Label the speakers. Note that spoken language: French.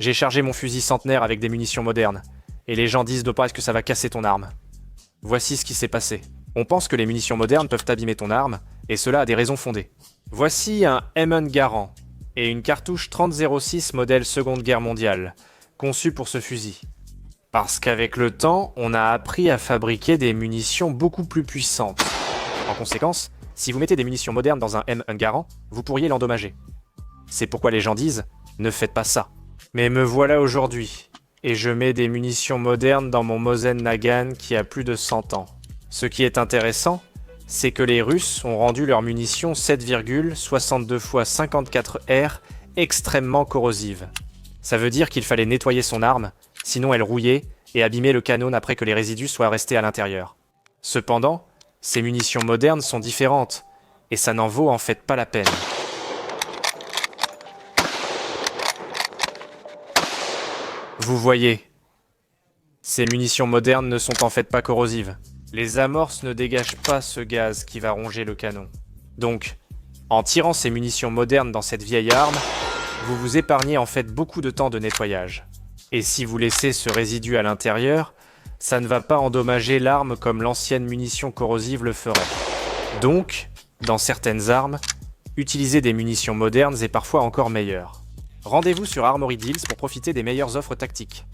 Speaker 1: J'ai chargé mon fusil centenaire avec des munitions modernes, et les gens disent de pas que ça va casser ton arme. Voici ce qui s'est passé. On pense que les munitions modernes peuvent abîmer ton arme, et cela a des raisons fondées. Voici un M1 Garand, et une cartouche 3006 modèle Seconde Guerre mondiale, conçue pour ce fusil. Parce qu'avec le temps, on a appris à fabriquer des munitions beaucoup plus puissantes. En conséquence, si vous mettez des munitions modernes dans un M1 Garand, vous pourriez l'endommager. C'est pourquoi les gens disent « ne faites pas ça ». Mais me voilà aujourd'hui, et je mets des munitions modernes dans mon Mosin Nagant qui a plus de 100 ans. Ce qui est intéressant, c'est que les Russes ont rendu leurs munitions 7,62 x 54 R extrêmement corrosives. Ça veut dire qu'il fallait nettoyer son arme, sinon elle rouillait et abîmait le canon après que les résidus soient restés à l'intérieur. Cependant, ces munitions modernes sont différentes, et ça n'en vaut en fait pas la peine. Vous voyez, ces munitions modernes ne sont en fait pas corrosives. Les amorces ne dégagent pas ce gaz qui va ronger le canon. Donc, en tirant ces munitions modernes dans cette vieille arme, vous vous épargnez en fait beaucoup de temps de nettoyage. Et si vous laissez ce résidu à l'intérieur, ça ne va pas endommager l'arme comme l'ancienne munition corrosive le ferait. Donc, dans certaines armes, utiliser des munitions modernes est parfois encore meilleur. Rendez-vous sur Armory Deals pour profiter des meilleures offres tactiques.